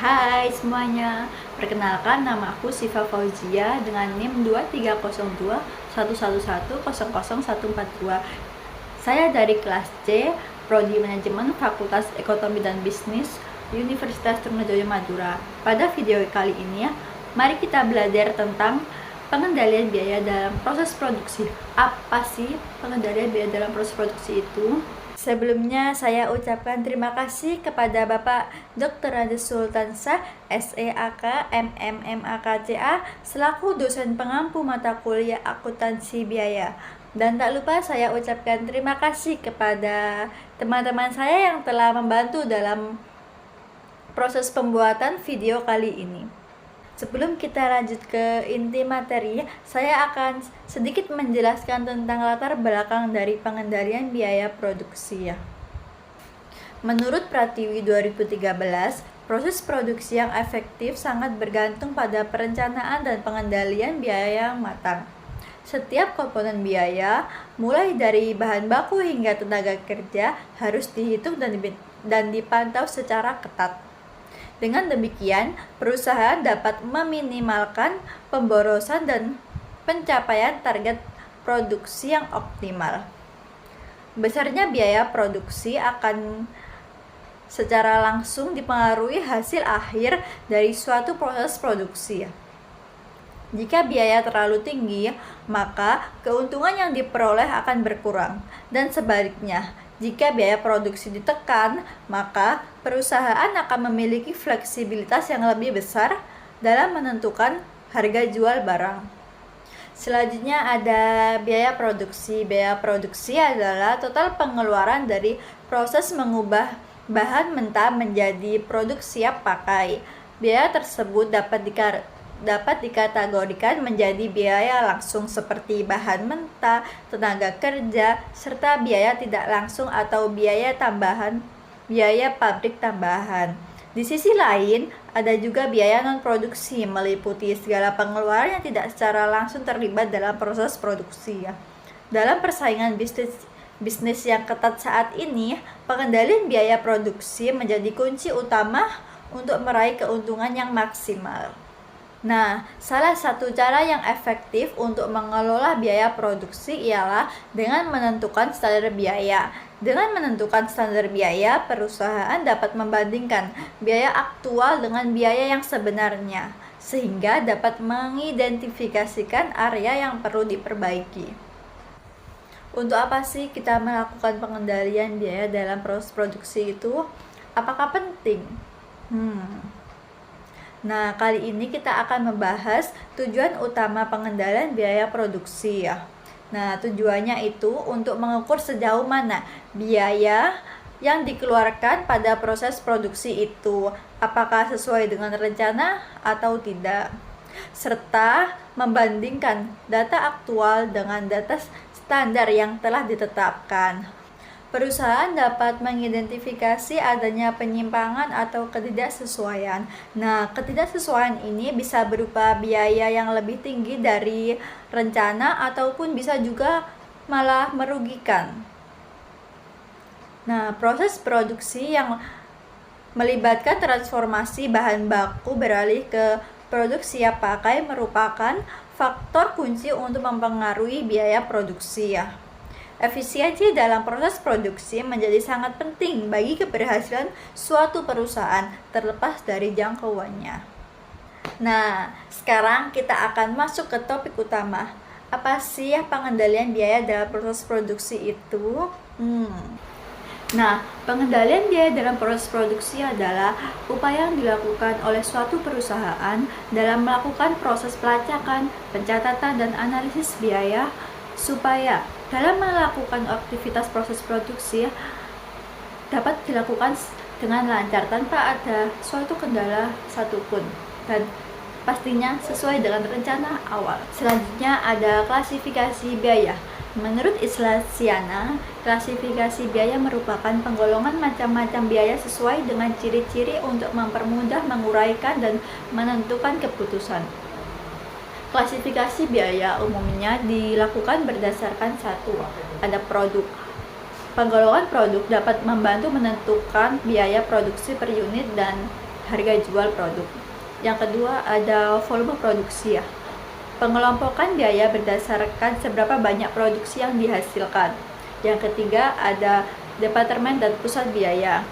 Hai semuanya, perkenalkan nama aku Siva Fauzia dengan NIM 230211100142. Saya dari kelas C, Prodi Manajemen Fakultas Ekonomi dan Bisnis Universitas Trunojoyo Madura. Pada video kali ini, mari kita belajar tentang pengendalian biaya dalam proses produksi. Apa sih pengendalian biaya dalam proses produksi itu? Sebelumnya saya ucapkan terima kasih kepada Bapak Dr. Andes Sultansyah, SEAK, MMMAKCA, selaku dosen pengampu mata kuliah akuntansi biaya. Dan tak lupa saya ucapkan terima kasih kepada teman-teman saya yang telah membantu dalam proses pembuatan video kali ini. Sebelum kita lanjut ke inti materi, saya akan sedikit menjelaskan tentang latar belakang dari pengendalian biaya produksi. Menurut Pratiwi 2013, proses produksi yang efektif sangat bergantung pada perencanaan dan pengendalian biaya yang matang. Setiap komponen biaya, mulai dari bahan baku hingga tenaga kerja, harus dihitung dan dipantau secara ketat. Dengan demikian, perusahaan dapat meminimalkan pemborosan dan pencapaian target produksi yang optimal. Besarnya biaya produksi akan secara langsung dipengaruhi hasil akhir dari suatu proses produksi. Jika biaya terlalu tinggi, maka keuntungan yang diperoleh akan berkurang, dan sebaliknya. Jika biaya produksi ditekan, maka perusahaan akan memiliki fleksibilitas yang lebih besar dalam menentukan harga jual barang. Selanjutnya ada biaya produksi. Biaya produksi adalah total pengeluaran dari proses mengubah bahan mentah menjadi produk siap pakai. Biaya tersebut dapat dikategorikan menjadi biaya langsung seperti bahan mentah, tenaga kerja, serta biaya tidak langsung atau biaya pabrik tambahan. Di sisi lain, ada juga biaya non-produksi, meliputi segala pengeluaran yang tidak secara langsung terlibat dalam proses produksi. Dalam persaingan bisnis yang ketat saat ini, pengendalian biaya produksi menjadi kunci utama untuk meraih keuntungan yang maksimal. Nah, salah satu cara yang efektif untuk mengelola biaya produksi ialah dengan menentukan standar biaya. Dengan menentukan standar biaya, perusahaan dapat membandingkan biaya aktual dengan biaya yang sebenarnya, sehingga dapat mengidentifikasikan area yang perlu diperbaiki. Untuk apa sih kita melakukan pengendalian biaya dalam proses produksi itu? Apakah penting? Nah, kali ini kita akan membahas tujuan utama pengendalian biaya produksi ya. Nah, tujuannya itu untuk mengukur sejauh mana biaya yang dikeluarkan pada proses produksi itu, apakah sesuai dengan rencana atau tidak, serta membandingkan data aktual dengan data standar yang telah ditetapkan. Perusahaan dapat mengidentifikasi adanya penyimpangan atau ketidaksesuaian. Nah, ketidaksesuaian ini bisa berupa biaya yang lebih tinggi dari rencana ataupun bisa juga malah merugikan. Nah, proses produksi yang melibatkan transformasi bahan baku beralih ke produk siap pakai merupakan faktor kunci untuk mempengaruhi biaya produksi ya. Efisiensi dalam proses produksi menjadi sangat penting bagi keberhasilan suatu perusahaan terlepas dari jangkauannya. Nah, sekarang kita akan masuk ke topik utama. Apa sih pengendalian biaya dalam proses produksi itu? Nah, pengendalian biaya dalam proses produksi adalah upaya yang dilakukan oleh suatu perusahaan dalam melakukan proses pelacakan, pencatatan, dan analisis biaya supaya dalam melakukan aktivitas proses produksi dapat dilakukan dengan lancar tanpa ada suatu kendala satupun dan pastinya sesuai dengan rencana awal. Selanjutnya ada klasifikasi biaya. Menurut Islasiana, klasifikasi biaya merupakan penggolongan macam-macam biaya sesuai dengan ciri-ciri untuk mempermudah menguraikan dan menentukan keputusan. Klasifikasi biaya umumnya dilakukan berdasarkan ada produk. Penggolongan produk dapat membantu menentukan biaya produksi per unit dan harga jual produk. Yang kedua ada volume produksi ya. Pengelompokan biaya berdasarkan seberapa banyak produksi yang dihasilkan. Yang ketiga ada departemen dan pusat biaya.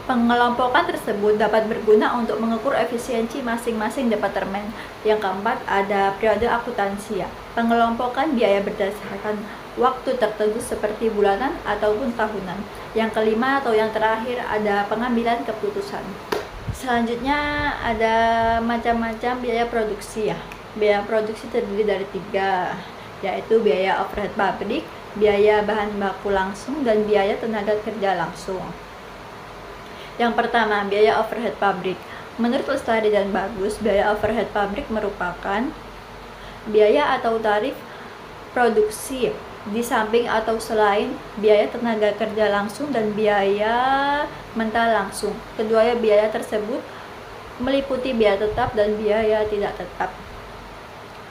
Pengelompokan tersebut dapat berguna untuk mengukur efisiensi masing-masing departemen. Yang keempat ada periode akuntansi ya. Pengelompokan biaya berdasarkan waktu tertentu seperti bulanan ataupun tahunan. Yang kelima atau yang terakhir ada pengambilan keputusan. Selanjutnya ada macam-macam biaya produksi ya. Biaya produksi terdiri dari 3, yaitu biaya overhead pabrik, biaya bahan baku langsung, dan biaya tenaga kerja langsung. Yang pertama, biaya overhead pabrik. Menurut Lestari dan Bagus, biaya overhead pabrik merupakan biaya atau tarif produksi di samping atau selain biaya tenaga kerja langsung dan biaya mentah langsung. Kedua biaya tersebut meliputi biaya tetap dan biaya tidak tetap.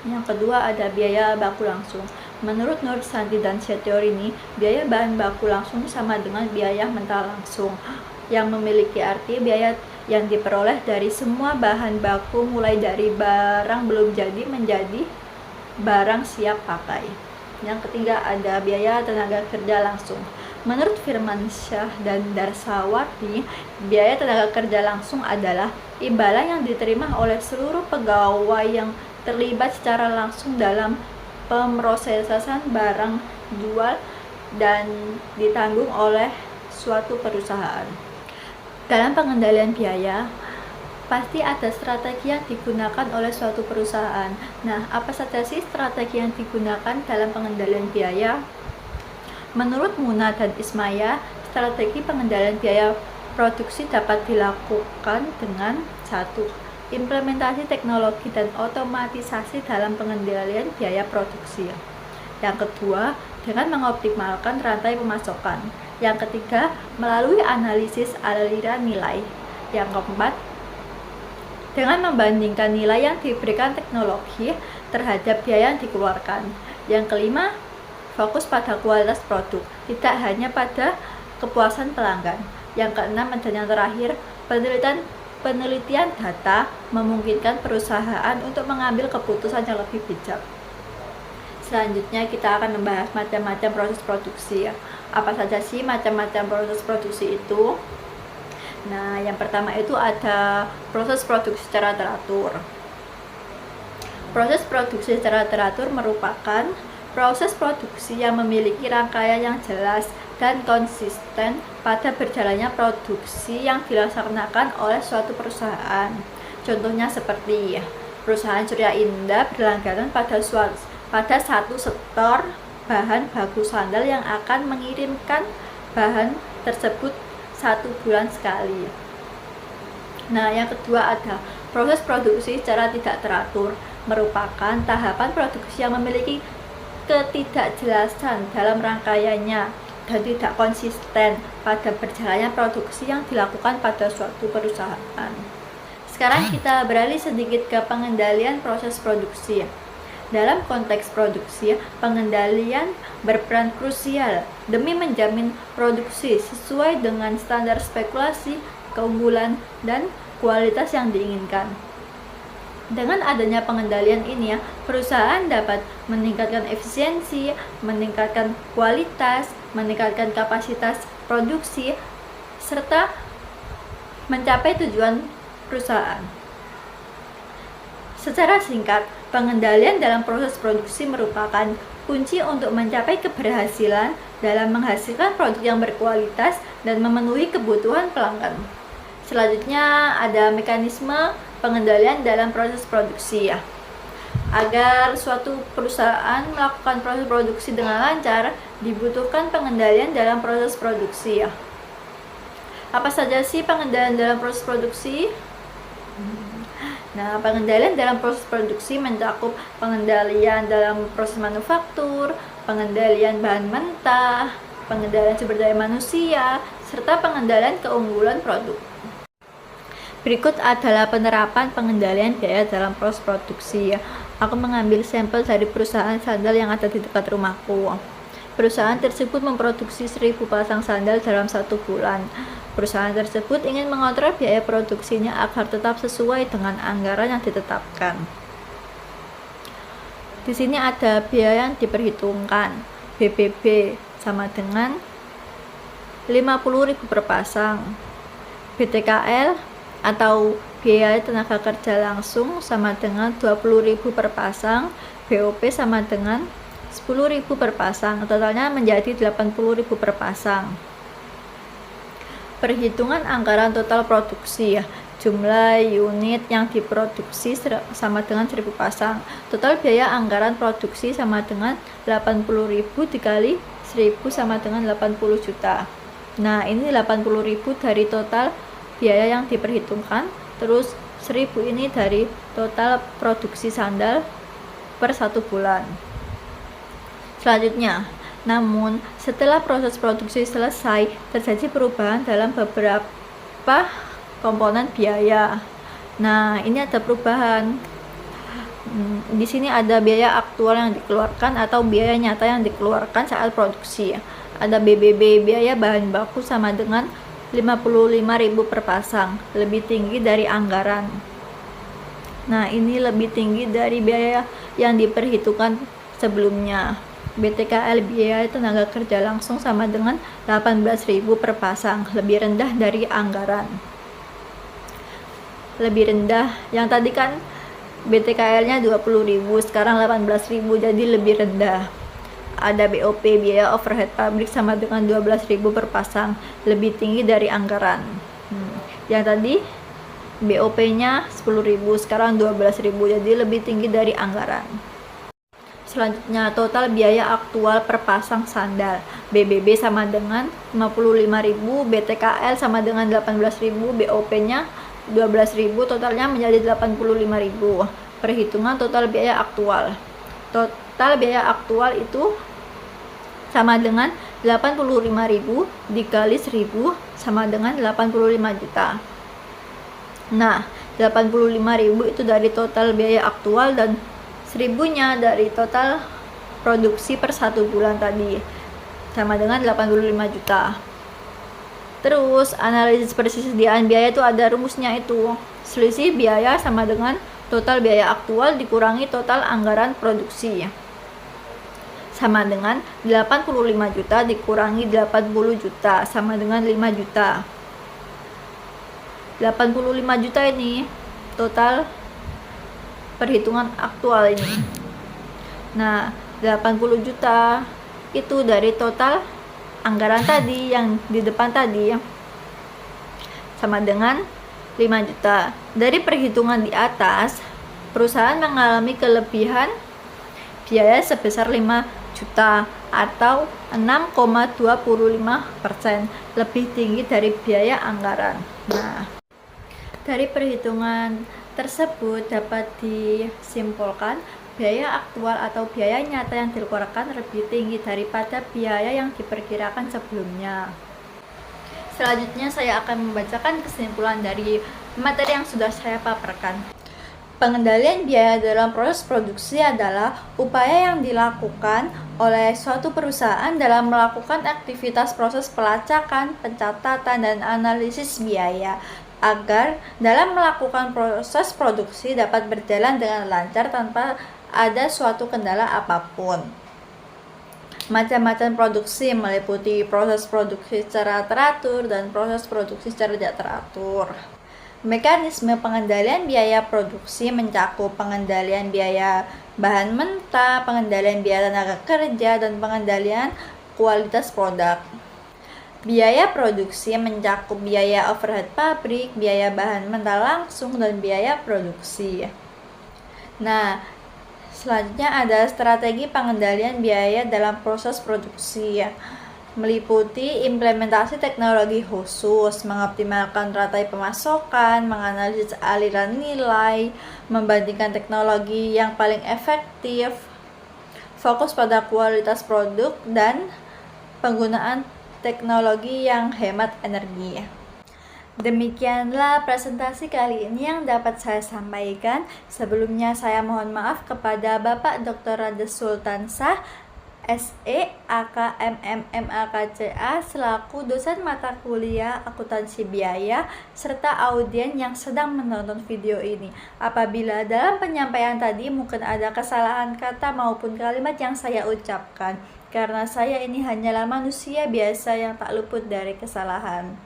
Yang kedua ada biaya baku langsung. Menurut Nur Santi dan Setiorini, biaya bahan baku langsung sama dengan biaya mentah langsung, yang memiliki arti biaya yang diperoleh dari semua bahan baku mulai dari barang belum jadi menjadi barang siap pakai. Yang ketiga ada biaya tenaga kerja langsung. Menurut Firmansyah dan Darsawati, biaya tenaga kerja langsung adalah imbalan yang diterima oleh seluruh pegawai yang terlibat secara langsung dalam pemrosesan barang jual dan ditanggung oleh suatu perusahaan. Dalam pengendalian biaya, pasti ada strategi yang digunakan oleh suatu perusahaan. Nah, apa saja sih strategi yang digunakan dalam pengendalian biaya? Menurut Muna dan Ismaya, strategi pengendalian biaya produksi dapat dilakukan dengan 1. Implementasi teknologi dan otomatisasi dalam pengendalian biaya produksi. Yang kedua, dengan mengoptimalkan rantai pemasokan. Yang ketiga, melalui analisis aliran nilai. Yang keempat, dengan membandingkan nilai yang diberikan teknologi terhadap biaya yang dikeluarkan. Yang kelima, fokus pada kualitas produk, tidak hanya pada kepuasan pelanggan. Yang keenam dan yang terakhir, penelitian data memungkinkan perusahaan untuk mengambil keputusan yang lebih bijak. Selanjutnya kita akan membahas macam-macam proses produksi ya. Apa saja sih macam-macam proses produksi itu? Nah, yang pertama itu ada proses produksi secara teratur. Proses produksi secara teratur merupakan proses produksi yang memiliki rangkaian yang jelas dan konsisten pada berjalannya produksi yang dilaksanakan oleh suatu perusahaan. Contohnya seperti perusahaan Surya Indah berlangganan pada satu setor bahan baku sandal yang akan mengirimkan bahan tersebut 1 bulan sekali. Nah, yang kedua ada proses produksi secara tidak teratur, merupakan tahapan produksi yang memiliki ketidakjelasan dalam rangkaiannya dan tidak konsisten pada berjalannya produksi yang dilakukan pada suatu perusahaan. Sekarang kita beralih sedikit ke pengendalian proses produksi. Dalam konteks produksi, pengendalian berperan krusial demi menjamin produksi sesuai dengan standar spekulasi, keunggulan, dan kualitas yang diinginkan. Dengan adanya pengendalian ini, perusahaan dapat meningkatkan efisiensi, meningkatkan kualitas, meningkatkan kapasitas produksi, serta mencapai tujuan perusahaan. Secara singkat, pengendalian dalam proses produksi merupakan kunci untuk mencapai keberhasilan dalam menghasilkan produk yang berkualitas dan memenuhi kebutuhan pelanggan. Selanjutnya ada mekanisme pengendalian dalam proses produksi ya. Agar suatu perusahaan melakukan proses produksi dengan lancar, dibutuhkan pengendalian dalam proses produksi ya. Apa saja sih pengendalian dalam proses produksi? Nah, pengendalian dalam proses produksi mencakup pengendalian dalam proses manufaktur, pengendalian bahan mentah, pengendalian sumber daya manusia, serta pengendalian keunggulan produk. Berikut adalah penerapan pengendalian biaya dalam proses produksi. Aku mengambil sampel dari perusahaan sandal yang ada di dekat rumahku. Perusahaan tersebut memproduksi 1000 pasang sandal dalam 1 bulan. Perusahaan tersebut ingin mengontrol biaya produksinya agar tetap sesuai dengan anggaran yang ditetapkan. Di sini ada biaya yang diperhitungkan. BBB sama dengan 50.000 per pasang. BTKL atau biaya tenaga kerja langsung sama dengan 20.000 per pasang. BOP sama dengan 10.000 per pasang. Totalnya menjadi 80.000 per pasang. Perhitungan anggaran total produksi ya. Jumlah unit yang diproduksi sama dengan 1000 pasang. Total biaya anggaran produksi sama dengan 80.000 dikali 1000 sama dengan 80 juta. Nah, ini 80.000 dari total biaya yang diperhitungkan. Terus 1000 ini dari total produksi sandal per 1 bulan. Selanjutnya, namun setelah proses produksi selesai, terjadi perubahan dalam beberapa komponen biaya. Nah, ini ada perubahan. Di sini ada biaya aktual yang dikeluarkan atau biaya nyata yang dikeluarkan saat produksi. Ada BBB, biaya bahan baku sama dengan 55.000 per pasang, lebih tinggi dari anggaran. Nah, ini lebih tinggi dari biaya yang diperhitungkan sebelumnya. BTKL, biaya tenaga kerja langsung sama dengan 18.000 per pasang, lebih rendah dari anggaran. Lebih rendah, yang tadi kan BTKL nya 20.000, sekarang 18.000, jadi lebih rendah. Ada BOP, biaya overhead pabrik sama dengan 12.000 per pasang, lebih tinggi dari anggaran. Yang tadi BOP nya 10.000, sekarang 12.000, jadi lebih tinggi dari anggaran. Selanjutnya, total biaya aktual per pasang sandal. BBB sama dengan 55.000, BTKL sama dengan 18.000, BOP nya 12.000, totalnya menjadi 85.000. Perhitungan total biaya aktual. Total biaya aktual itu sama dengan 85.000 dikali 1000 sama dengan 85 juta. Nah, 85.000 itu dari total biaya aktual dan 1000-nya dari total produksi per 1 bulan tadi, sama dengan 85 juta. Terus analisis persediaan biaya itu ada rumusnya, itu selisih biaya sama dengan total biaya aktual dikurangi total anggaran produksi, sama dengan 85 juta dikurangi 80 juta sama dengan 5 juta. 85 juta ini total perhitungan aktual ini. Nah, 80 juta itu dari total anggaran tadi yang di depan tadi, sama dengan 5 juta. Dari perhitungan di atas, perusahaan mengalami kelebihan biaya sebesar 5 juta atau 6,25%, lebih tinggi dari biaya anggaran. Nah, dari perhitungan tersebut dapat disimpulkan biaya aktual atau biaya nyata yang dikeluarkan lebih tinggi daripada biaya yang diperkirakan sebelumnya. Selanjutnya saya akan membacakan kesimpulan dari materi yang sudah saya paparkan. Pengendalian biaya dalam proses produksi adalah upaya yang dilakukan oleh suatu perusahaan dalam melakukan aktivitas proses pelacakan, pencatatan, dan analisis biaya agar dalam melakukan proses produksi dapat berjalan dengan lancar tanpa ada suatu kendala apapun. Macam-macam produksi meliputi proses produksi secara teratur dan proses produksi secara tidak teratur. Mekanisme pengendalian biaya produksi mencakup pengendalian biaya bahan mentah, pengendalian biaya tenaga kerja, dan pengendalian kualitas produk. Biaya produksi mencakup biaya overhead pabrik, biaya bahan mentah langsung, dan biaya produksi. Nah, selanjutnya ada strategi pengendalian biaya dalam proses produksi, meliputi implementasi teknologi khusus, mengoptimalkan rantai pemasokan, menganalisis aliran nilai, membandingkan teknologi yang paling efektif, fokus pada kualitas produk, dan penggunaan teknologi yang hemat energi. Demikianlah presentasi kali ini yang dapat saya sampaikan. Sebelumnya saya mohon maaf kepada Bapak Dr. Rada Sultansah, SEAKMMMAKCA selaku dosen mata kuliah akuntansi biaya serta audien yang sedang menonton video ini. Apabila dalam penyampaian tadi mungkin ada kesalahan kata maupun kalimat yang saya ucapkan, karena saya ini hanyalah manusia biasa yang tak luput dari kesalahan.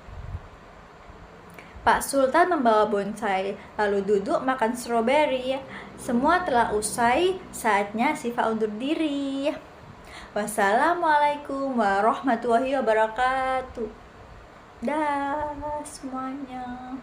Pak Sultan membawa bonsai, lalu duduk makan stroberi. Semua telah usai, saatnya Siva undur diri. Wassalamualaikum warahmatullahi wabarakatuh. Dah semuanya.